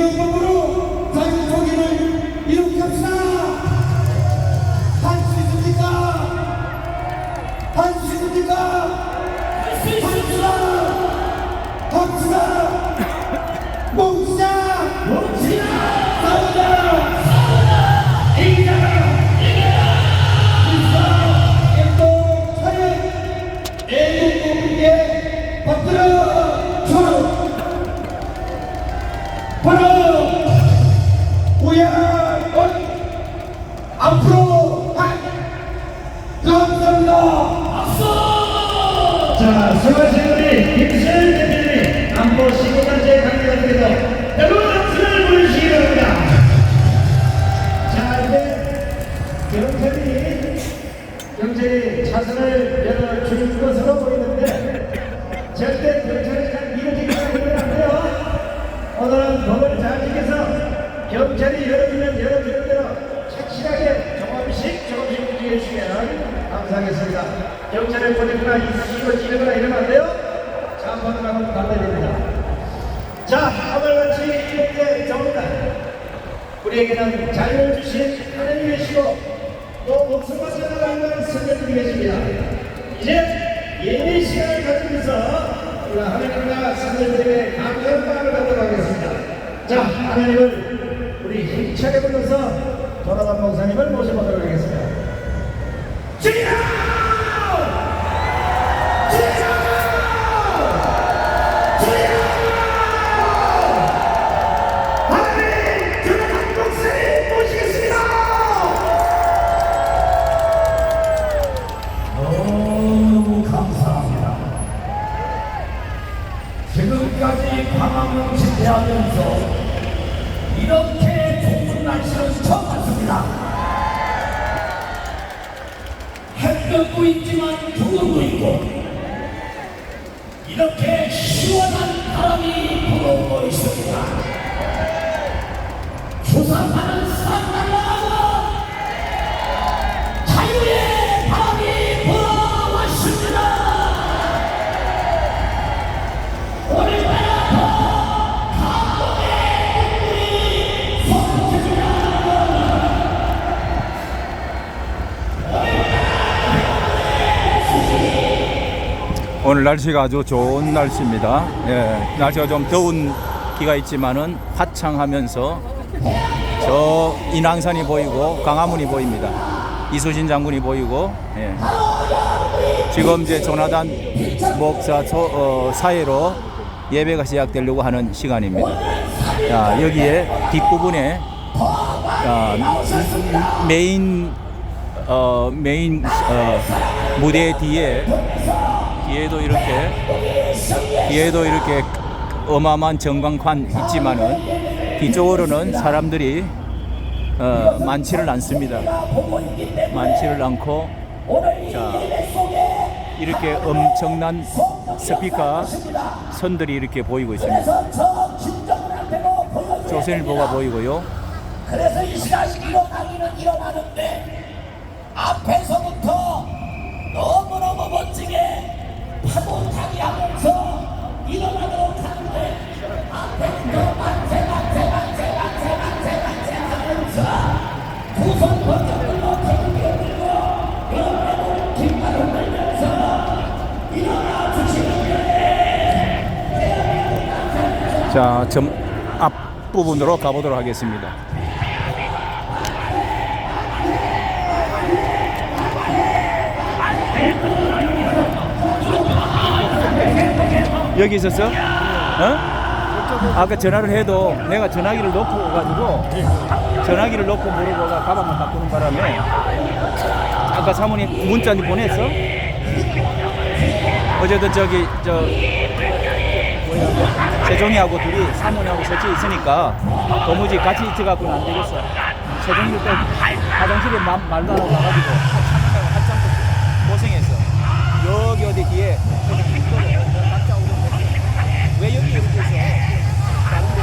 기업법으로 자유통일을 이룩게 합시다. 할 수 있습니까? 할 수 있습니까? 합시다. 뭉치자. 싸우자. 이기자. 애국국민의 받들어 주로 바로 우연 앞으로 감사합니다. 자, 수고하신 우리 김수현 대표님이 안보 15단체 관계자들께서 여러분 박수를 보내주시기 바랍니다. 자, 이제 경찰이 차선을 열어줄 것으로 보이는데 절대 경찰이 잘 이루어지기는 안 돼요. 오늘은 법을 잘 지켜서 경찰이 열어주면 열어주는 대로 착실하게 조금씩 움직여 주시면 감사하겠습니다. 경찰을 보내거나 이수시고 찌르거나 이러면 안 돼요. 참관을 하고 가야 됩니다. 자, 오늘같이 이렇게 좋은 날 우리에게는 자유를 주신 하나님이시고 또 목숨과 생각을 선택해 계십니다. 이제 예배 시간을 가지면서 하나님과 성도들에게 감사의 마음을 갖도록 하겠습니다. 자, 하나님을 우리 힘차게 불러서 돌아간 목사님을 모셔보도록 하겠습니다. 주여! 주여! 주여! 하나님, 돌아간 목사님 모시겠습니다. 너무 감사합니다. 지금까지 방황을 집회하면서 이렇게 좋은 날씨는 처음 봤습니다. 햇볕도 있지만 구름도 있고 이렇게 시원한 바람이 불어오고 있습니다. 주상하는 산 날아가고 자유의 바람이 불어왔습니다. 오늘따라 더 감동의 눈물이 쏟아집니다. 오늘 날씨가 아주 좋은 날씨입니다. 예, 날씨가 좀 더운 기가 있지만은 화창하면서 저 인왕산이 보이고 광화문이 보입니다. 이수신 장군이 보이고, 예. 지금 이제 조나단 목사 사회로 예배가 시작되려고 하는 시간입니다. 자, 여기에 뒷부분에 메인 무대 뒤에도 이렇게 어마어마한 전광판 있지만은 뒤쪽으로는 사람들이 많지를 않습니다. 많지를 않고, 자, 이렇게 엄청난 스피커 선들이 이렇게 보이고 있습니다. 조선일보가 보이고요. 그래서 이 시간이 일어나기는 일어나는데 앞에서부터 너무너무 멋지게 파도타기 하면서 일어나도록 하는데 앞에부터 만세 하면서 두 손 번쩍 들고 태극기를 들고 옆에도 뒷발을 들면서 일어나 주시는데 자, 좀 앞부분으로 가보도록 하겠습니다. 여기 있었어? 아까 전화를 해도 내가 전화기를 놓고 가지고 전화기를 놓고 물어보다가 가방만 바꾸는 바람에 아까 사모님 문자 보냈어? 어제도 세종이하고 둘이 사모님하고 설치 있으니까 도무지 같이 있어갖고는 안 되겠어. 세종이도 또 화장실에 말도 안 하고 가가지고 한참 고생했어. 여기 어디 뒤에 각자 오던데 왜 여기 이렇게 있어? 다른 데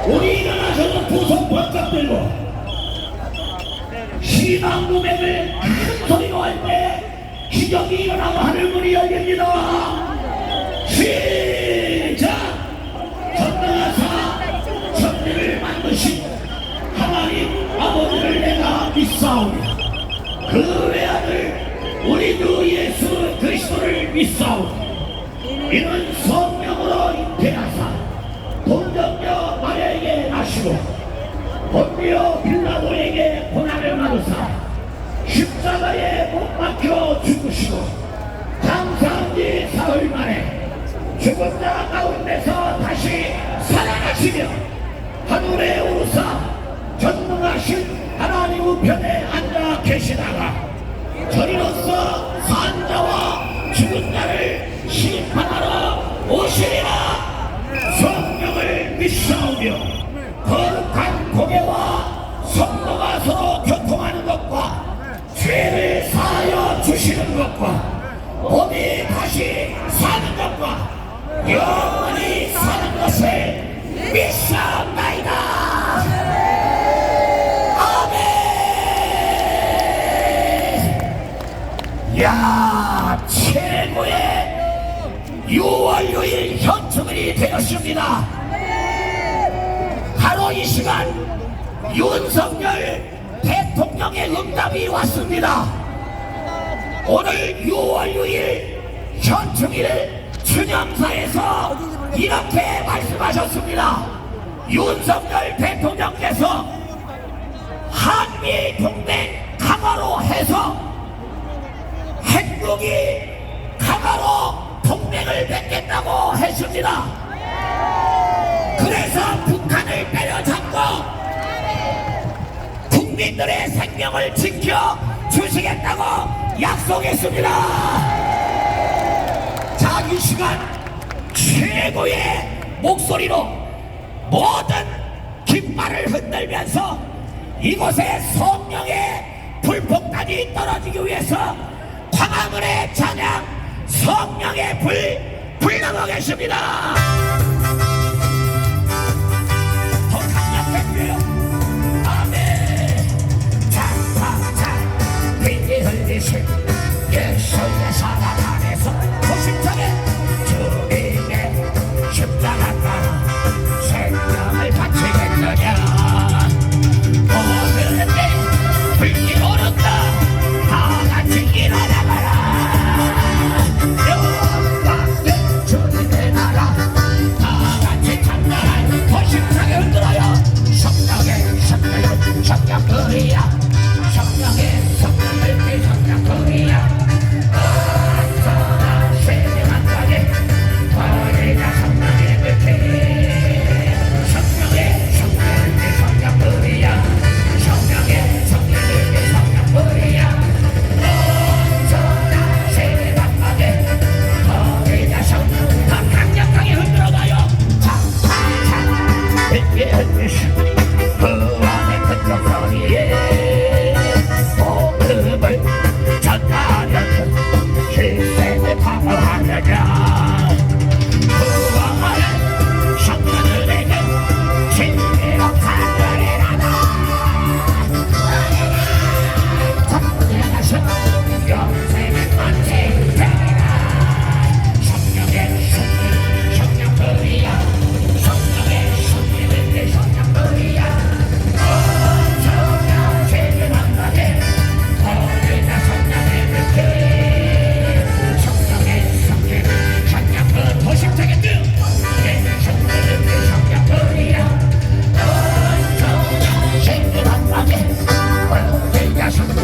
우리 일어나셔서 두 손 번쩍 들고 신앙 고백을 큰 소리로 할 때 기적이 일어나고 하늘문이 열립니다. 시작! 전능하사 천지를 만드신 하나님 아버지를 내가 믿사오니 그 외아들 우리 주 예수 그리스도를 믿사오니 이는 성령으로 잉태하사 본적녀 마리아에게 나시고 본디오 빌라도에게 고난을 받으사 십자가에 못 박혀 죽으시고 장사한 지 사흘 만에 죽은 자 가운데서 다시 살아나시며 하늘에 오르사 전능하신 하나님 우편에 앉아 계시다가 저리로서 산 자와 죽은 자를 심판하러 오시리라. 성령을 믿사오며 거룩한 고개와 성도가 서로 교통하는 것과 죄를 사하여 주시는 것과 몸이 다시 사는 것과 영원히 사는 것을 믿사옵나이다. 아멘. 야, 최고의 6월 6일 현충일이 되었습니다. 바로 이 시간 윤석열 대통령의 응답이 왔습니다. 오늘 6월 6일 현충일 추념사에서 이렇게 말씀하셨습니다. 윤석열 대통령께서 한미 동맹 강화로 해서 핵무기 강화로 동맹을 맺겠다고 했습니다. 그래서 북한을 때려잡고 국민들의 생명을 지켜 주시겠다고 약속했습니다. 자, 이 시간 최고의 목소리로 모든 깃발을 흔들면서 이곳에 성령의 불폭탄이 떨어지기 위해서 광화문의 찬양 성령의 불 불러보겠습니다. 더 강력했고요. 아멘. 자자자 빛이 흘리신 예수의 사랑 안에서 고심장에 주님의 십자가 따라 생명을 바치겠느냐. 오늘은 내 불이 오른다. 다 같이 일어나가라. 주님의 나라 다 같이 찬양할 고심장에 흔들어요. 성령의 성령을 성령거리야. 성령의 성령을 성령거리야. 어쩌나 세상한 가게 거리가 성령의 끝에 성령의 성령을 성령거리야. 성령의 성령을 성령거리야. 어쩌나 세상한 가게 거리가 성령 더 강력하게 흔들어봐요. 자자자 빛의 흔드시 그 안에 근접거리에 복음을 전하려는 실세를 방어하느냐. 그 안에 성령들에게 진리로 간절해라다. 성령에서 영생의 만세 되라. 성령의 승리 성령들이야. 성령의 승리는 내 성령들이야. 어쩌면 세계 만나게 거리가 성령의 끝에 성령의 승리는 성령들 더 심차겠네요. 내 성령은 내 성령들이야. 어쩌면 세계 만나게 거리가 성령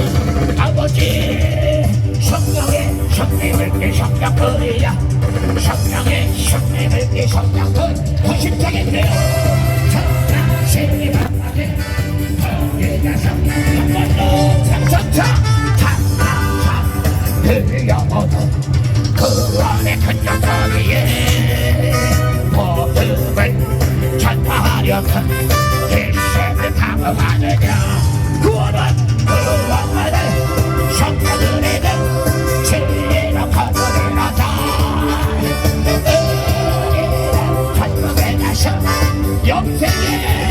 아버지 성령의 승리는 내 성령들이야. 성령의 승리는 내 성령들 더 심차겠네요. 성령 세계 만나게 거리가 성령 한번더 창창창 창창창 들려오던 그 안에 큰 영광이에 복음을 전파하려던 일생을 방어하느냐. 구원은 구원을 성령들에게 진리로 거두리로다. 은혜로 전국에 나서 영생의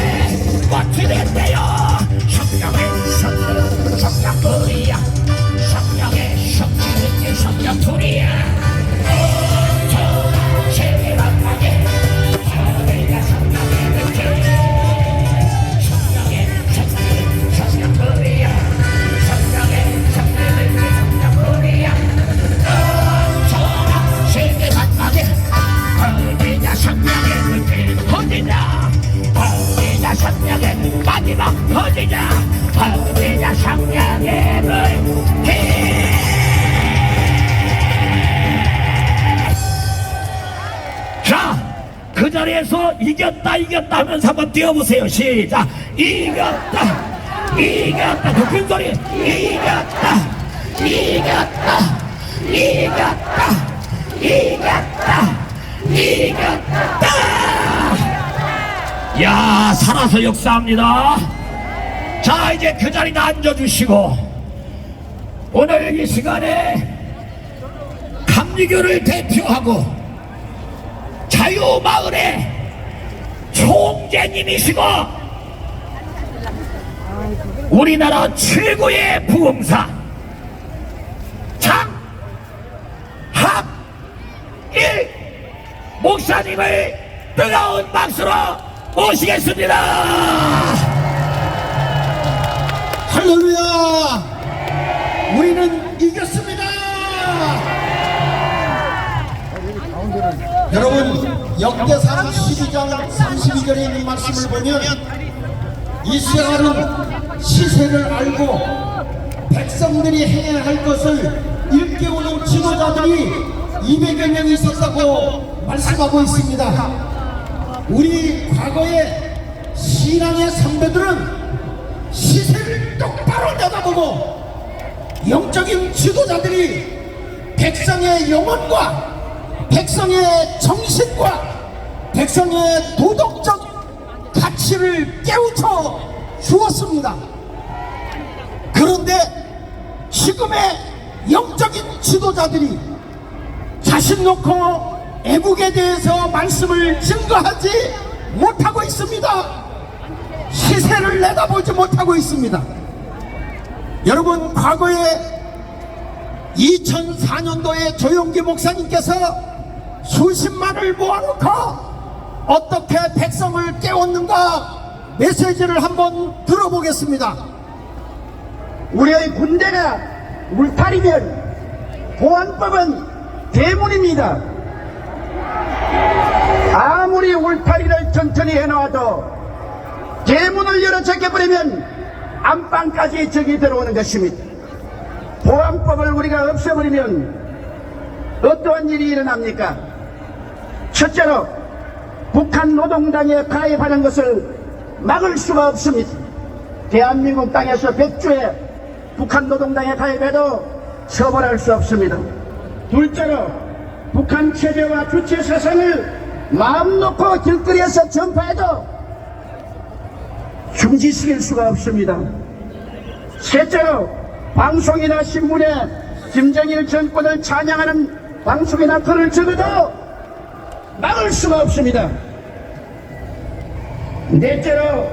자리에서 이겼다 이겼다 하면서 한번 뛰어보세요. 시작. 이겼다 이겼다. 그 큰 소리. 이겼다 이겼다 이겼다 이겼다 이겼다. 야, 살아서 역사합니다. 자, 이제 그 자리에 앉아주시고 오늘 이 시간에 감리교를 대표하고 자유마을의 총재님이시고 우리나라 최고의 부흥사 장학일 목사님을 뜨거운 박수로 모시겠습니다. 할렐루야! 우리는 이겼습니다! 여러분, 역대상 12장 32절에 있는 말씀을 보면 이스라엘은 시세를 알고 백성들이 해야 할 것을 일깨우는 지도자들이 200여 명이 있었다고 말씀하고 있습니다. 우리 과거의 신앙의 선배들은 시세를 똑바로 내다보고 영적인 지도자들이 백성의 영혼과 백성의 정신과 백성의 도덕적 가치를 깨우쳐 주었습니다. 그런데 지금의 영적인 지도자들이 자신 놓고 애국에 대해서 말씀을 증거하지 못하고 있습니다. 시세를 내다보지 못하고 있습니다. 여러분, 과거에 2004년도에 조용기 목사님께서 수십만을 모아놓고 어떻게 백성을 깨웠는가 메시지를 한번 들어보겠습니다. 우리의 군대가 울타리면 보안법은 대문입니다. 아무리 울타리를 천천히 해놓아도 대문을 열어 제껴버리면 안방까지 적이 들어오는 것입니다. 보안법을 우리가 없애버리면 어떠한 일이 일어납니까? 첫째로 북한 노동당에 가입하는 것을 막을 수가 없습니다. 대한민국 땅에서 100주에 북한 노동당에 가입해도 처벌할 수 없습니다. 둘째로 북한 체제와 주체 사상을 마음 놓고 길거리에서 전파해도 중지시킬 수가 없습니다. 셋째로 방송이나 신문에 김정일 정권을 찬양하는 방송이나 글을 적어도 막을 수가 없습니다. 넷째로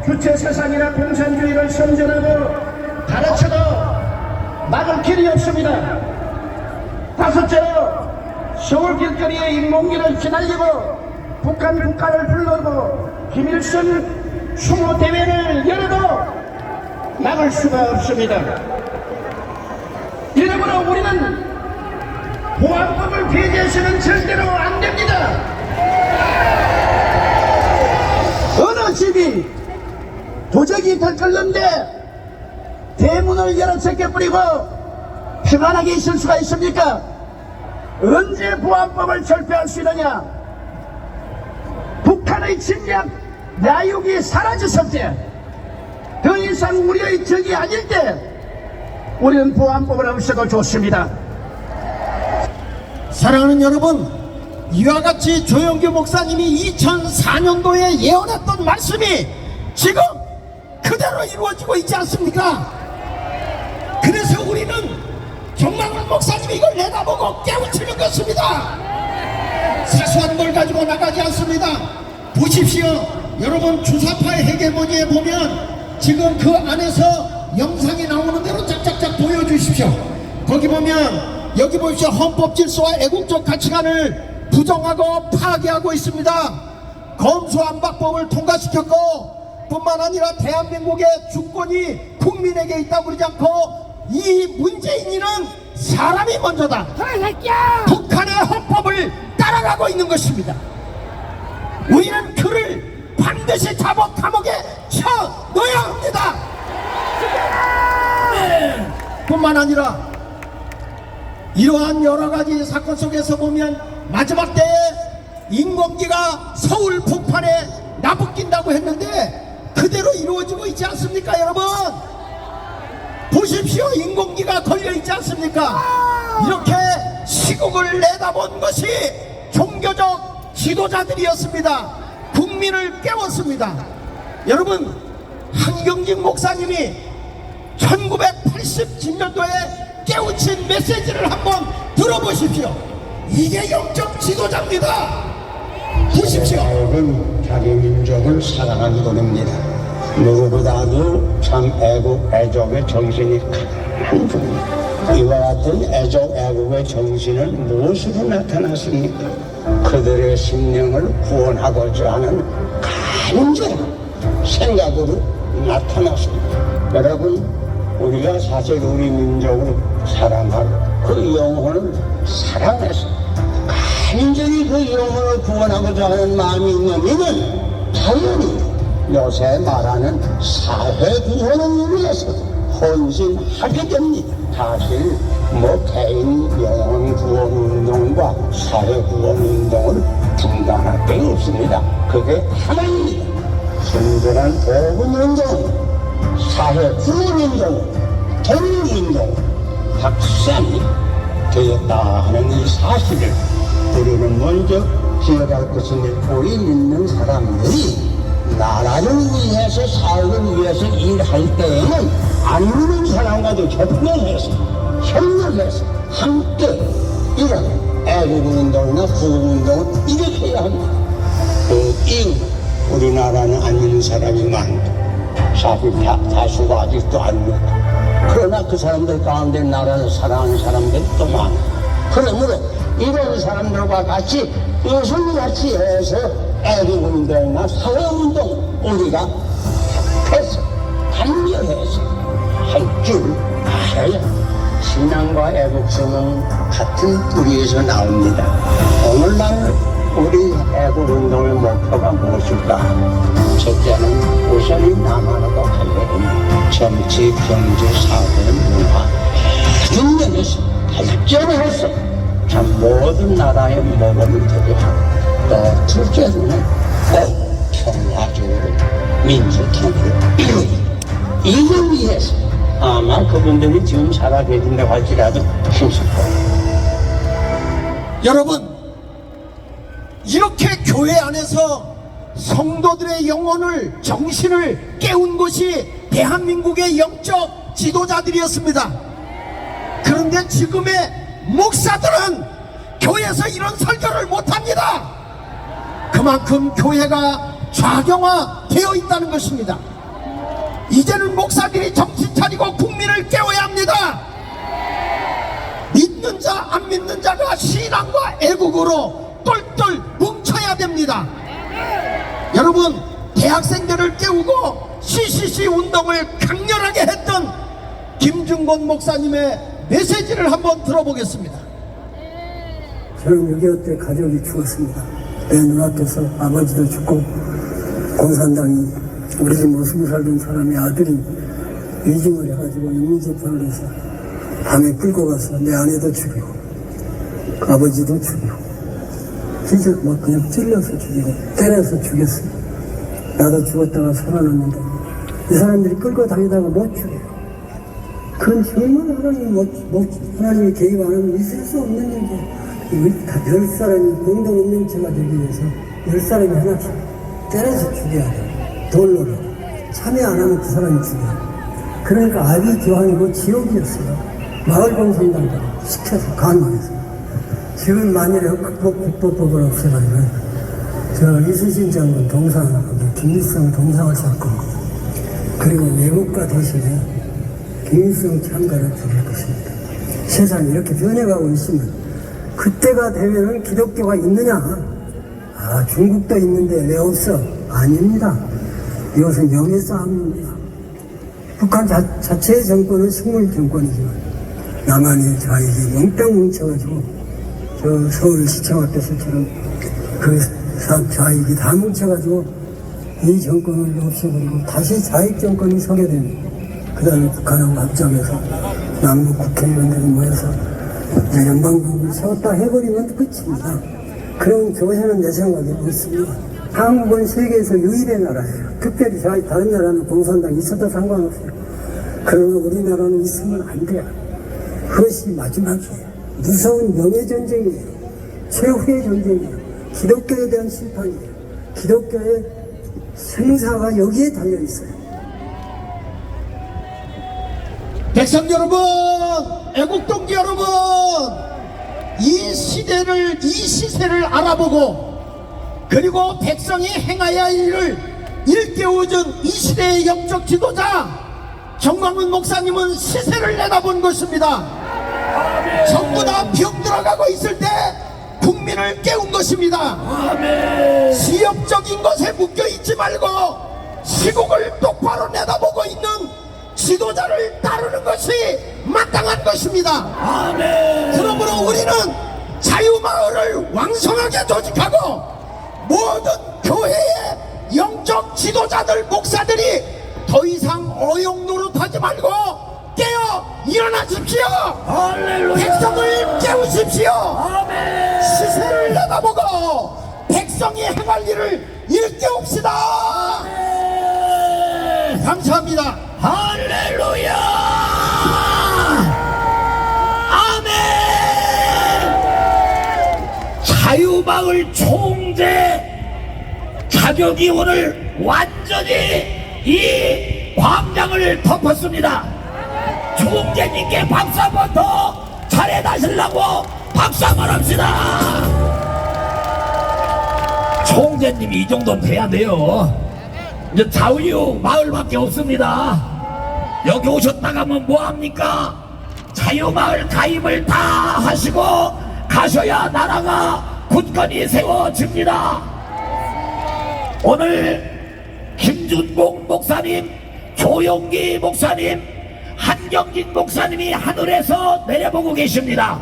주체 사상이나 공산주의를 선전하고 가르쳐도 막을 길이 없습니다. 다섯째로 서울 길거리에 인공기를 휘날리고 북한 국가를 불러고 김일성 추모 대회를 열어도 막을 수가 없습니다. 이러므로 우리는 보안법을 폐지해서는 절대로 안 됩니다. 어느 집이 도적이 들끓는데 대문을 열어 제껴버리고 평안하게 있을 수가 있습니까? 언제 보안법을 철폐할 수 있느냐? 북한의 침략 야육이 사라졌을 때, 더 이상 우리의 적이 아닐 때 우리는 보안법을 없애도 좋습니다. 사랑하는 여러분, 이와 같이 조영규 목사님이 2004년도에 예언했던 말씀이 지금 그대로 이루어지고 있지 않습니까? 그래서 우리는 정만훈 목사님이 이걸 내다보고 깨우치는 것입니다. 사소한 걸 가지고 나가지 않습니다. 보십시오. 여러분, 주사파의 헤게모니에 보면 지금 그 안에서 영상이 나오는 대로 짝짝짝 보여주십시오. 거기 보면 여기 보십시오. 헌법 질서와 애국적 가치관을 부정하고 파괴하고 있습니다. 검수안박법을 통과시켰고 뿐만 아니라 대한민국의 주권이 국민에게 있다고 그러지 않고 이 문재인이는 사람이 먼저다. 북한의 헌법을 따라가고 있는 것입니다. 우리는 그를 반드시 잡아 감옥에 쳐 넣어야 합니다. 뿐만 아니라 이러한 여러 가지 사건 속에서 보면 마지막 때에 인공기가 서울 북판에 나부낀다고 했는데 그대로 이루어지고 있지 않습니까, 여러분? 보십시오. 인공기가 걸려 있지 않습니까? 이렇게 시국을 내다본 것이 종교적 지도자들이었습니다. 국민을 깨웠습니다. 여러분, 한경직 목사님이 1987년도에 깨우친 메시지를 한번 들어보십시오. 이게 영적 지도자입니다. 보십시오. 애국은 자기 민족을 사랑하는 것입니다. 누구보다도 참 애국, 애족의 정신이 가장 중요합니다. 이와 같은 애족, 애국의 정신은 무엇으로 나타났습니까? 그들의 심령을 구원하고자 하는 간절한 생각으로 나타났습니다. 여러분, 우리가 사실 우리 민족을 사랑하고 그 영혼을 사랑해서 간절히 그 영혼을 구원하고자 하는 마음이 있는 이는 당연히 요새 말하는 사회 구원을 위해서 헌신하게 됩니다. 사실 개인 영혼 구원 운동과 사회 구원 운동을 분간할 게 없습니다. 그게 하나입니다. 순전한 복음 운동, 사회 구원 운동, 독립 운동, 확산이 되었다 하는 이 사실을 우리는 먼저 기억할 것입니다. 우리 믿는 사람들이 나라를 위해서 사회를 위해서 일할 때에는 안 믿는 사람과도 협력해서 함께 이런 애국운동이나 구원운동을 일으켜야 합니다. 그 이유 우리나라는 안 믿는 사람이 많고 사실 다수가 아직도 안 믿고 그러나 그 사람들 가운데 나라를 사랑하는 사람들이 또 많고 그러므로 이런 사람들과 같이 요술같이 해서 애국운동이나 사회운동 우리가 합해서 단결해서 할 줄 알아야 신앙과 애국성은 같은 뿌리에서 나옵니다. 오늘날 우리 애국운동의 목표가 무엇일까? 첫째는 우선이 남한하고 관계됩니다. 정치, 경제, 사회, 문화 모든 면에서 발전해서 참 모든 나라의 모범이 되게 하고 또 둘째는 꼭 평화적으로 민주통일을 이걸 위해서 아마 그분들이 지금 살아계신다고 할지라도 힘쓸 거예요. 여러분, 이렇게 교회 안에서 성도들의 영혼을, 정신을 깨운 것이 대한민국의 영적 지도자들이었습니다. 그런데 지금의 목사들은 교회에서 이런 설교를 못합니다. 그만큼 교회가 좌경화 되어 있다는 것입니다. 이제는 목사들이 정신 차리고 국민을 깨워야 합니다. 믿는 자, 안 믿는 자가 신앙과 애국으로 똘똘 뭉쳐야 됩니다. 여러분, 대학생들을 깨우고 CCC 운동을 강렬하게 했던 김중곤 목사님의 메시지를 한번 들어보겠습니다. 저는 6.25 때 가족이 죽었습니다. 내 눈앞에서 아버지도 죽고 공산당이 우리 집 20살 된 사람의 아들이 위증을 해가지고 인민재판을 해서 밤에 끌고 가서 내 아내도 죽이고 아버지도 죽이고 진짜 그냥 찔러서 죽이고 때려서 죽였어요. 나도 죽었다가 살아났는데 이 사람들이 끌고 다니다가 못 죽여요. 그건 정말 하나님이 개입 안 하면 있을 수 없는 일이에요. 우리 다 10사람이 공동운명체가 되기 위해서 10사람이 하나씩 때려서 죽여야 돼요. 돌로로 참여 안 하면 그 사람이 죽여요. 그러니까 악이 교환이고 지옥이었어요. 마을공성당도 시켜서 강요해서. 지금 만일에 국보법을 없애가지고 저 이순신 장군 동상하고 김일성 동상을 잡고 그리고 외국가 대신에 김일성 참가를 부릴 것입니다. 세상이 이렇게 변해가고 있으면 그때가 되면은 기독교가 있느냐? 중국도 있는데 왜 없어? 아닙니다. 이것은 영의 싸움입니다. 북한 자체의 정권은 식물 정권이지만 남한의 좌익이 몽땅 뭉쳐가지고 저 서울시청 앞에서처럼 그 좌익이 다 뭉쳐가지고 이 정권을 없애버리고 다시 좌익 정권이 서게 됩니다. 그 다음에 북한하고 합작해서 남북 국회의원들이 모여서 연방국을 세웠다 해버리면 끝입니다. 그런 교회는 내 생각에 없습니다. 한국은 세계에서 유일의 나라예요. 특별히 다른 나라는 공산당이 있어도 상관없어요. 그러나 우리나라는 있으면 안 돼요. 그것이 마지막이에요. 무서운 명예전쟁이에요. 최후의 전쟁이에요. 기독교에 대한 심판이에요. 기독교의 생사가 여기에 달려있어요. 백성 여러분, 애국동지 여러분, 이 시대를, 이 시세를 알아보고 그리고 백성이 행해야 할 일을 일깨워준 이 시대의 영적 지도자 정광훈 목사님은 시세를 내다본 것입니다. 전부 다 병 들어가고 있을 때 국민을 깨운 것입니다. 시협적인 것에 묶여있지 말고 시국을 똑바로 내다보고 있는 지도자를 따르는 것이 마땅한 것입니다. 그러므로 우리는 자유마을을 왕성하게 조직하고 모든 교회의 영적 지도자들, 목사들이 더 이상 어용 노릇하지 말고 깨어 일어나십시오. 백성을 깨우십시오. 시세를 내다보고 백성이 행할 일을 일깨웁시다. 감사합니다. 할렐루야. 아멘. 자유마을 총재 자격이 오늘 완전히 이 광장을 덮었습니다. 총재님께 박수 한 번 더 잘해다시려고 박수 한번 합시다. 총재님이 이 정도는 돼야 돼요. 이제 자유 마을밖에 없습니다. 여기 오셨다가 뭐합니까? 자유마을 가입을 다 하시고 가셔야 나라가 굳건히 세워집니다. 오늘 김준공 목사님, 조용기 목사님, 한경진 목사님이 하늘에서 내려보고 계십니다.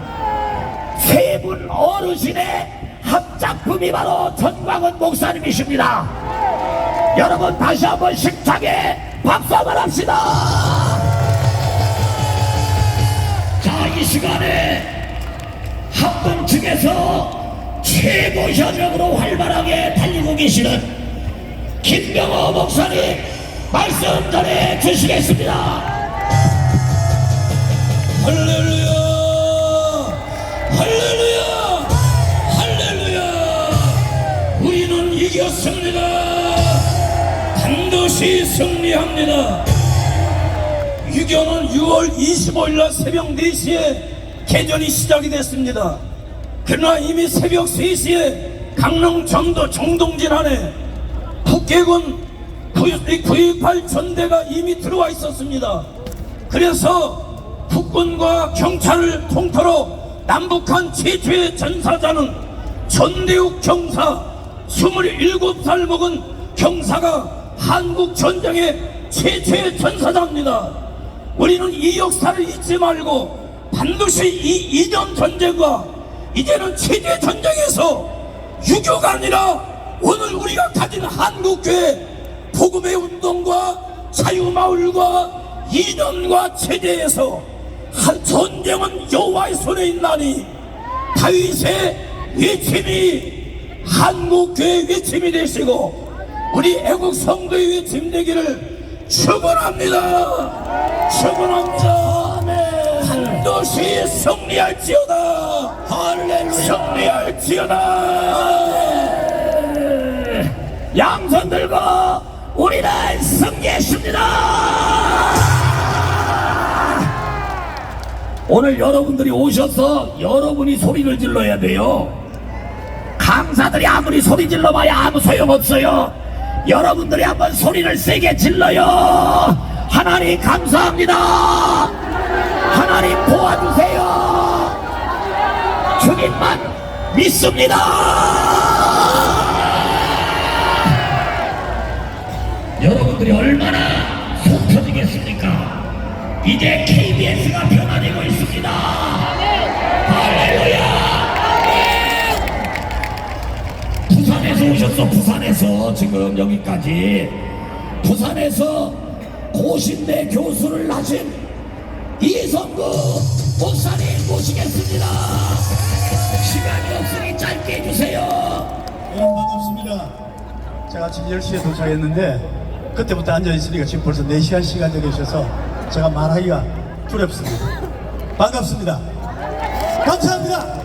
세 분 어르신의 합작품이 바로 전광훈 목사님이십니다. 여러분 다시 한번 힘차게 박수 한번 합시다. 자, 이 시간에 합동 측에서 최고 현역으로 활발하게 달리고 계시는 김병호 목사님 말씀 전해 주시겠습니다. 할렐루야, 할렐루야, 할렐루야. 우리는 이겼습니다. 반드시 승리합니다. 유교는 6월 25일날 새벽 4시에 개전이 시작이 됐습니다. 그러나 이미 새벽 3시에 강릉 정도 정동진 안에 북해군 9.18 전대가 이미 들어와 있었습니다. 그래서 국군과 경찰을 통틀어 남북한 최초의 전사자는 전대욱 경사 27살 먹은 경사가 한국 전쟁의 최초의 전사자입니다. 우리는 이 역사를 잊지 말고 반드시 이 이전 전쟁과 이제는 체제 전쟁에서 유교가 아니라 오늘 우리가 가진 한국교회 복음의 운동과 자유마을과 이전과 체제에서 한 전쟁은 여호와의 손에 있나니 다윗의 외침이 한국교회의 외침이 되시고 우리 애국 성도의 외침 되기를 축원합니다. 축원합니다. 반드시 승리할지어다. 할렐루야. 승리할지어다. 양손 들고 우리는 승리했습니다. 오늘 여러분들이 오셔서 여러분이 소리를 질러야 돼요. 강사들이 아무리 소리 질러봐야 아무 소용없어요. 여러분들이 한번 소리를 세게 질러요. 하나님 감사합니다. 하나님 도와주세요. 주님만 믿습니다. 여러분들이 얼마나 속 터지겠습니까? 이제 KBS가 변화되고 있습니다. 할렐루야. 부산에서 오셨어. 부산에서 지금 여기까지 부산에서 고신대 교수를 하신 이성구 목사님 모시겠습니다. 시간이 없으니 짧게 해주세요. 여러분 반갑습니다. 제가 아침 10시에 도착했는데 그때부터 앉아있으니까 지금 벌써 4시간 시간이 계셔서 제가 말하기가 두렵습니다. 반갑습니다. 감사합니다.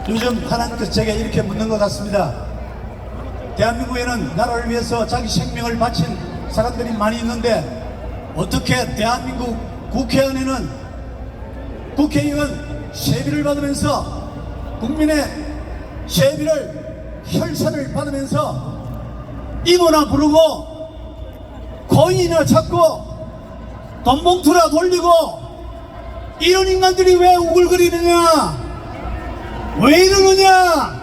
요즘 하나님께서 제게 이렇게 묻는 것 같습니다. 대한민국에는 나라를 위해서 자기 생명을 바친 사람들이 많이 있는데 어떻게 대한민국 국회의원에는 국회의원 세비를 받으면서 국민의 세비를 혈세를 받으면서 이모나 부르고 코인이나 찾고 돈봉투나 돌리고 이런 인간들이 왜 우글거리느냐, 왜 이러느냐,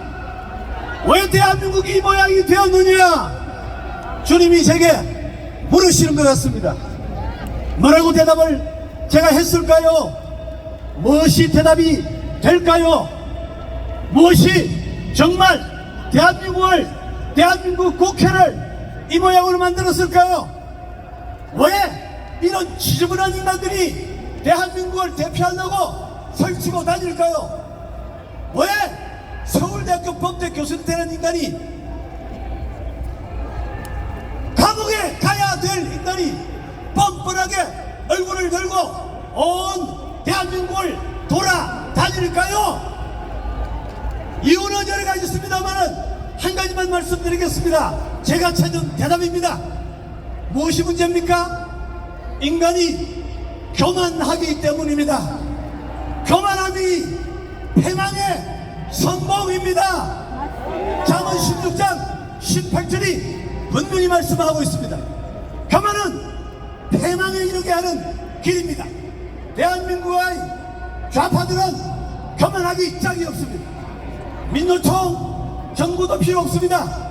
왜 대한민국이 이 모양이 되었느냐, 주님이 제게 물으시는 것 같습니다. 뭐라고 대답을 제가 했을까요? 무엇이 대답이 될까요? 무엇이 정말 대한민국 국회를 이 모양으로 만들었을까요? 왜 이런 지저분한 인간들이 대한민국을 대표하려고 설치고 다닐까요? 왜 서울대학교 법대 교수님 되는 인간이 감옥에 가야 될 인간이 뻔뻔하게 얼굴을 들고 온 대한민국을 돌아다닐까요? 이유는 여러 가지 있습니다만 한 가지만 말씀드리겠습니다. 제가 찾은 대답입니다. 무엇이 문제입니까? 인간이 교만하기 때문입니다. 교만함이 패망의 선봉입니다. 잠언 16장 18절이 분명히 말씀하고 있습니다. 교만은 패망에 이르게 하는 길입니다. 대한민국의 좌파들은 교만하기 짝이 없습니다. 민노총 정부도 필요 없습니다.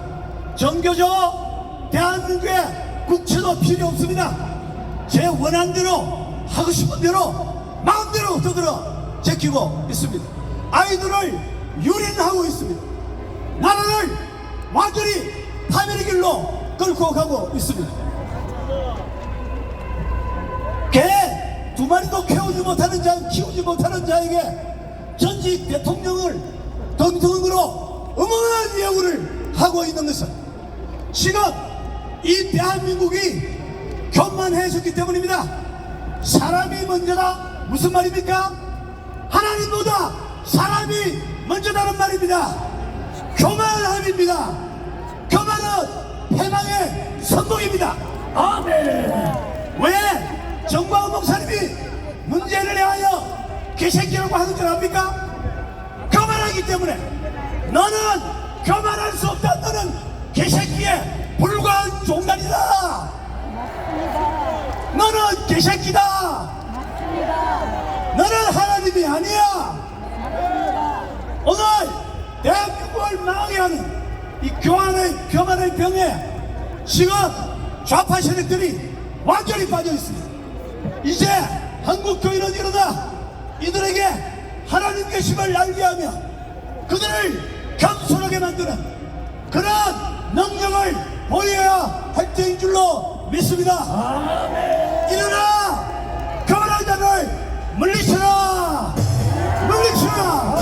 정교조 대한민국의 국채도 필요 없습니다. 제 원한대로 하고 싶은 대로 마음대로 떠들어 제끼고 있습니다. 아이들을 유린하고 있습니다. 나라를 완전히 파멸의 길로 끌고 가고 있습니다. 개 두 마리도 키우지 못하는 자에게 전직 대통령을 덩텅으로 어마어마한 예우를 하고 있는 것은 지금 이 대한민국이 교만해졌기 때문입니다. 사람이 먼저다 무슨 말입니까? 하나님보다 사람이 먼저다는 말입니다. 교만함입니다. 교만은 패망의 선봉입니다. 아멘. 왜 정광훈 목사님이 문제를 대하여 개새끼라고 하는 줄 압니까? 교만하기 때문에. 너는 교만할 수 없다. 너는 개새끼에 불과한 종단이다. 너는 개새끼다. 너는 하나님이 아니야. 오늘 대한민국을 망하게 하는 이 교만의 병에 지금 좌파 세력들이 완전히 빠져 있습니다. 이제 한국교회는 일어나 이들에게 하나님 계심을 알게 하며 그들을 겸손하게 만드는 그런 능력을 보여야 할 때인 줄로 믿습니다. 일어나 교만한 자를 물리쳐라. 물리쳐라.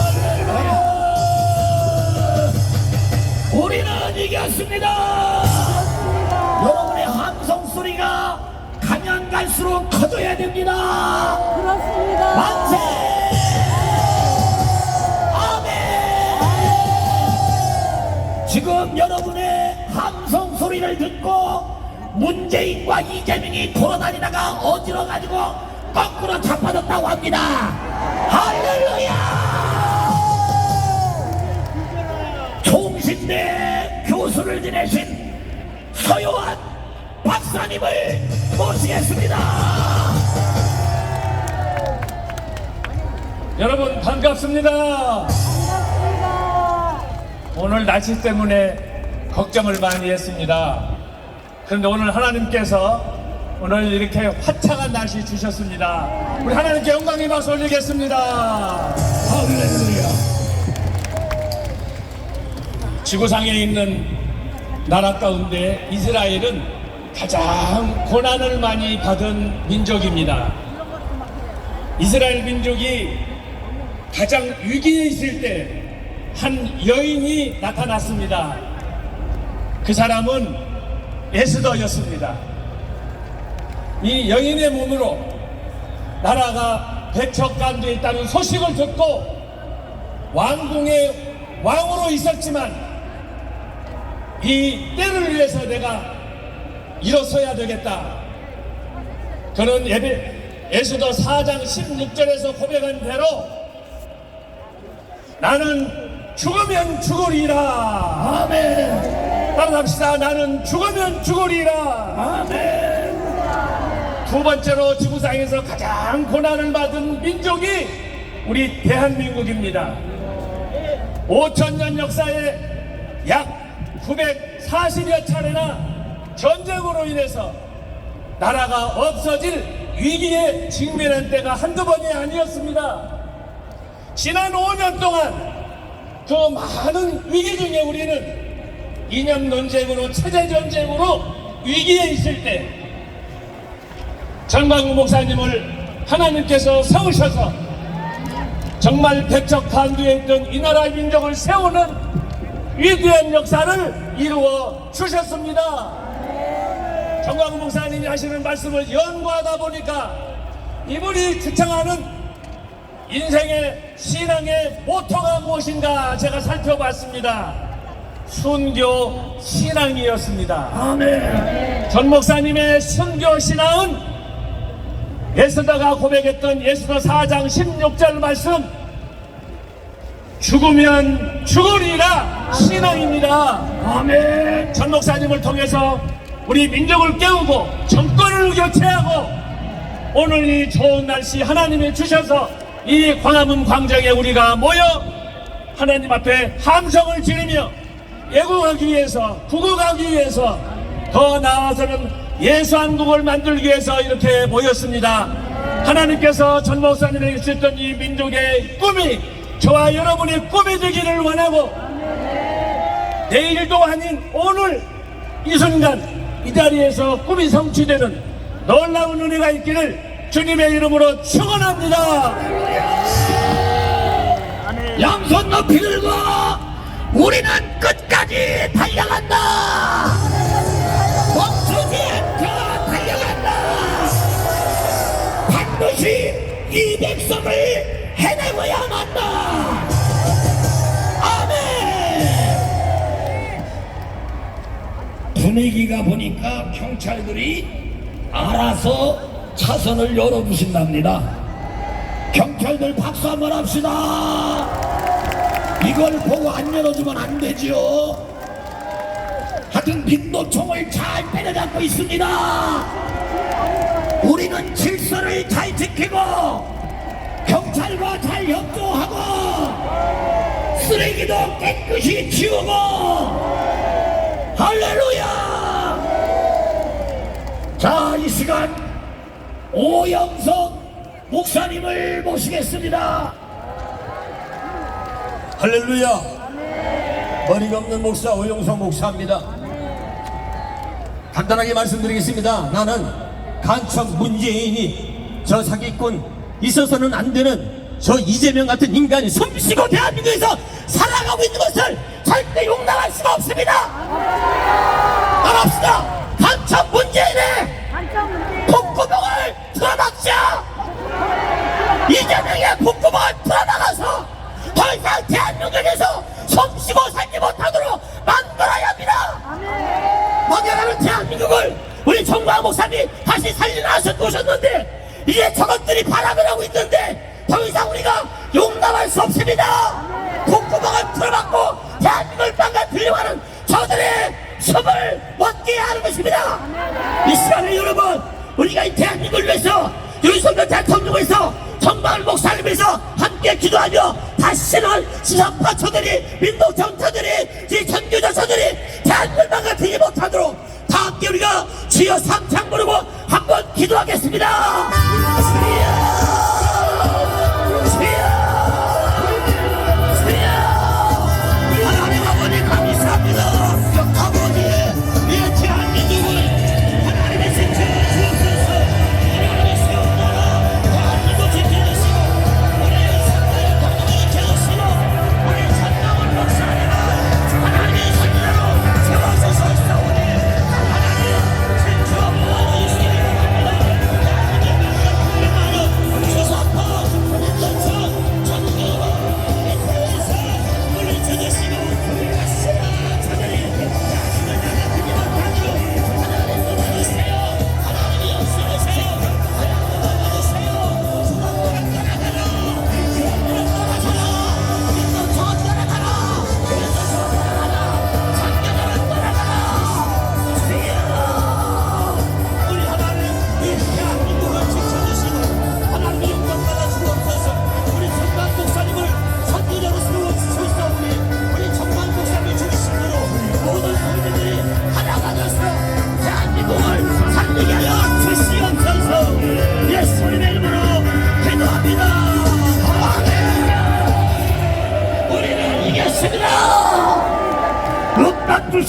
우리는 이겼습니다. 여러분의 함성 소리가 가면 갈수록 커져야 됩니다. 그렇습니다. 만세! 아멘! 지금 여러분의 함성 소리를 듣고 문재인과 이재명이 돌아다니다가 어지러가지고 거꾸로 잡아졌다고 합니다. 할렐루야! 총신대 교수를 지내신 서요한 박사님을 모시겠습니다. 여러분 반갑습니다. 반갑습니다. 오늘 날씨 때문에 걱정을 많이 했습니다. 그런데 오늘 하나님께서 오늘 이렇게 화창한 날씨 주셨습니다. 우리 하나님께 영광의 박수 올리겠습니다. 할렐루야. 지구상에 있는 나라 가운데 이스라엘은 가장 고난을 많이 받은 민족입니다. 이스라엘 민족이 가장 위기에 있을 때 한 여인이 나타났습니다. 그 사람은 에스더였습니다. 이 여인의 몸으로 나라가 백척간두에 있다는 소식을 듣고 왕궁의 왕으로 있었지만 이 때를 위해서 내가 일어서야 되겠다. 그는 에스더 4장 16절에서 고백한 대로 나는 죽으면 죽으리라. 아멘. 따라합시다. 나는 죽으면 죽으리라. 아멘. 두 번째로 지구상에서 가장 고난을 받은 민족이 우리 대한민국입니다. 5,000년 역사에 약 940여 차례나 전쟁으로 인해서 나라가 없어질 위기에 직면한 때가 한두 번이 아니었습니다. 지난 5년 동안 그 많은 위기 중에 우리는 이념 논쟁으로 체제 전쟁으로 위기에 있을 때 전광훈 목사님을 하나님께서 세우셔서 정말 백척간두에 있던 이 나라의 민족을 세우는 위대한 역사를 이루어 주셨습니다. 전광훈 목사님이 하시는 말씀을 연구하다 보니까 이분이 주창하는 인생의 신앙의 모토가 무엇인가 제가 살펴봤습니다. 순교 신앙이었습니다. 아멘. 전 목사님의 순교 신앙은 에스더가 고백했던 에스더 4장 16절 말씀 죽으면 죽으리라 신앙입니다. 아멘. 전 목사님을 통해서 우리 민족을 깨우고 정권을 교체하고 오늘 이 좋은 날씨 하나님이 주셔서 이 광화문 광장에 우리가 모여 하나님 앞에 함성을 지르며 애국하기 위해서 구국하기 위해서 더 나아가서는 예수한국을 만들기 위해서 이렇게 모였습니다. 하나님께서 전 목사님에게 주셨던 이 민족의 꿈이 저와 여러분의 꿈이 되기를 원하고 내일도 아닌 오늘 이 순간 이 자리에서 꿈이 성취되는 놀라운 은혜가 있기를 주님의 이름으로 축원합니다. 양손 높이 들고 우리는 끝까지 달려간다. 멈추지 않고 달려간다. 반드시 이 백성을 해내고야 만다. 아멘. 분위기가 보니까 경찰들이 알아서 차선을 열어주신답니다. 경찰들 박수 한번 합시다. 이걸 보고 안 열어주면 안 되지요. 하여튼 빈도총을 잘 때려잡고 있습니다. 우리는 질서를 잘 지키고 경찰과 잘 협조하고 쓰레기도 깨끗이 치우고 할렐루야. 자, 이 시간 오영석 목사님을 모시겠습니다. 할렐루야. 머리가 없는 목사 오영석 목사입니다. 간단하게 말씀드리겠습니다. 나는 간첩 문재인이 저 사기꾼 있어서는 안 되는 저 이재명 같은 인간이 숨쉬고 대한민국에서 살아가고 있는 것을 절대 용납할 수가 없습니다. 따라합시다. 간첩 문재인의 콧구멍을 틀어막자. 이재명의 콧구멍을 틀어막아서 더 이상 대한민국에서 숨쉬고 살지 못하도록 만들어야 합니다. 망해가는 대한민국을 우리 정광 목사님 다시 살려놓으셨는데 이제 저것들이 발악을 하고 있는데 더 이상 우리가 용납할 수 없습니다. 콧구멍을 틀어막고 대한민국을 망가뜨리려고 하는 저들의 숨을 멎게 하는 것입니다. 이 시간에 여러분 우리가 이 대한민국을 위해서 윤석열 대통령을 위해서 정말 목사님에서 함께 기도하며 다시는 지상파 처들이 민족 정처들이 이 전교자 처들이 대한민국을 망가뜨리지 못하도록 다 함께 우리가 주여 삼창 부르고 한번 기도하겠습니다. 하나님 아버지 감사합니다. 아버지 이 대한민국을 하나님의 생체를 주옵소서. 하나님의 세운 나라 대한민국 지켜주시고 우리의 상대를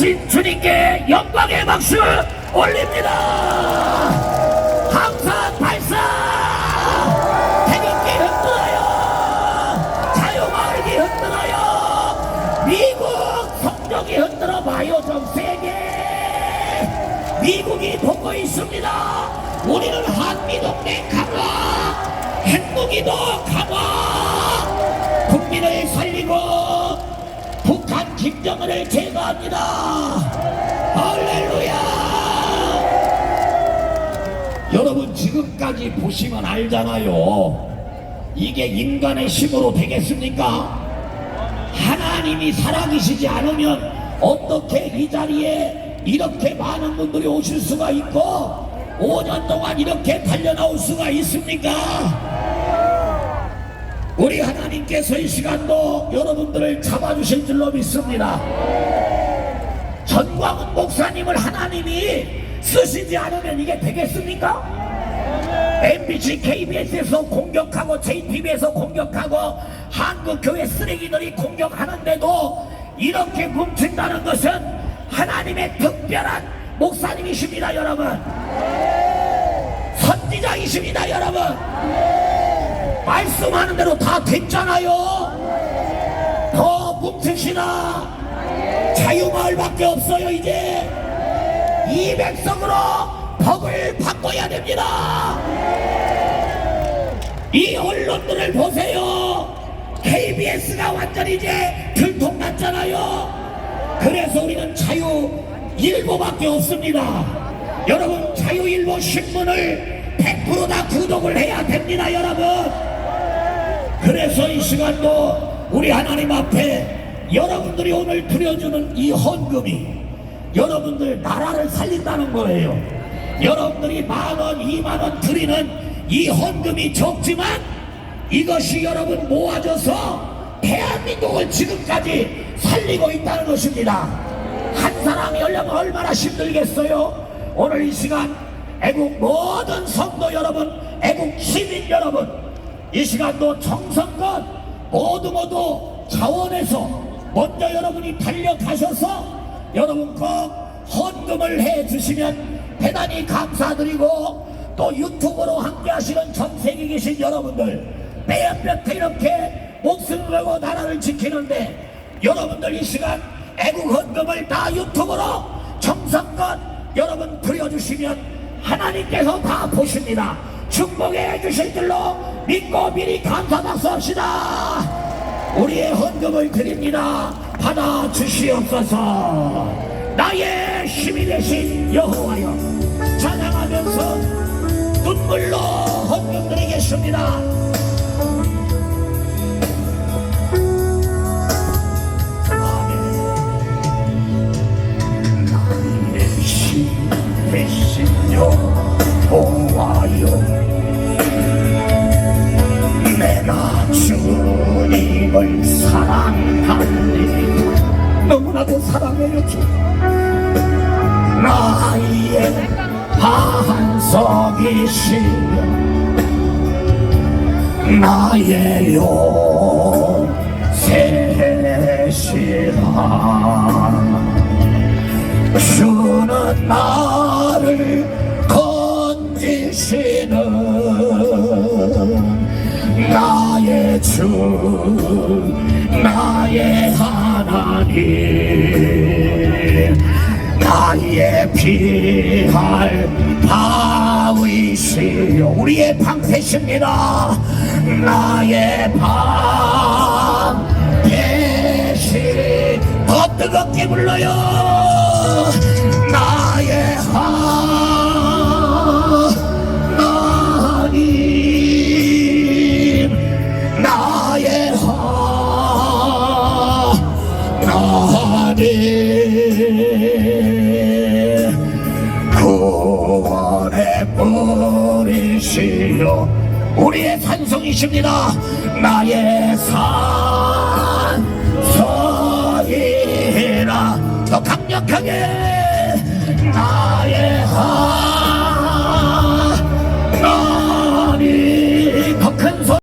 살아계신 주님께 영광의 박수 올립니다. 항상 발사 태극기 흔들어요. 자유마을이 흔들어요. 미국 성적이 흔들어 봐요. 좀 세게. 미국이 보고 있습니다. 우리는 한미동맹 강화, 핵무기도 강화, 국민을 살리고 북한 김정은을 제거합니다. 할렐루야. 여러분 지금까지 보시면 알잖아요. 이게 인간의 힘으로 되겠습니까? 하나님이 살아계시지 않으면 어떻게 이 자리에 이렇게 많은 분들이 오실 수가 있고 5년 동안 이렇게 달려나올 수가 있습니까? 우리 하나님께서 이 시간도 여러분들을 잡아주실 줄로 믿습니다. 전광훈 목사님을 하나님이 쓰시지 않으면 이게 되겠습니까? MBC, KBS에서 공격하고 JTBC에서 공격하고 한국교회 쓰레기들이 공격하는데도 이렇게 뭉친다는 것은 하나님의 특별한 목사님이십니다. 여러분 선지자이십니다. 여러분 말씀하는 대로 다 됐잖아요. 더 뭉치시나. 자유마을밖에 없어요. 이제 이 백성으로 법을 바꿔야 됩니다. 이 언론들을 보세요. KBS가 완전히 이제 들통났잖아요. 그래서 우리는 자유일보밖에 없습니다. 여러분 자유일보 신문을 100% 다 구독을 해야 됩니다. 여러분 그래서 이 시간도 우리 하나님 앞에 여러분들이 오늘 드려주는 이 헌금이 여러분들 나라를 살린다는 거예요. 여러분들이 10,000원, 20,000원 드리는 이 헌금이 적지만 이것이 여러분 모아져서 대한민국을 지금까지 살리고 있다는 것입니다. 한 사람이 하려면 얼마나 힘들겠어요. 오늘 이 시간 애국 모든 성도 여러분, 애국 시민 여러분, 이 시간도 정성껏 모두 자원해서 먼저 여러분이 달려가셔서 여러분 꼭 헌금을 해주시면 대단히 감사드리고, 또 유튜브로 함께 하시는 전 세계에 계신 여러분들, 빼앗볕에 이렇게 목숨을 걸고 나라를 지키는데 여러분들 이 시간 애국 헌금을 다 유튜브로 정성껏 여러분 드려주시면 하나님께서 다 보십니다. 축복해 주실 줄로 믿고 미리 감사 박수합시다. 우리의 헌금을 드립니다. 받아 주시옵소서. 나의 힘이 되신 여호와여, 찬양하면서 눈물로 헌금 드리겠습니다. 여호와여, 내가 주님을 사랑하니 너무나도 사랑해요. 주 나의 반석이시여, 나의 요새시라. 주는 나를 건지시는 나의 주, 나의 하나님, 나의 피할 바위시여, 우리의 방패십니다. 나의 방패시. 더 뜨겁게 불러요. 나의 하나님, 나의 하나님, 구원의 뿌리시여, 우리의 산성이십니다. 나의 산성이라. 더 강력하게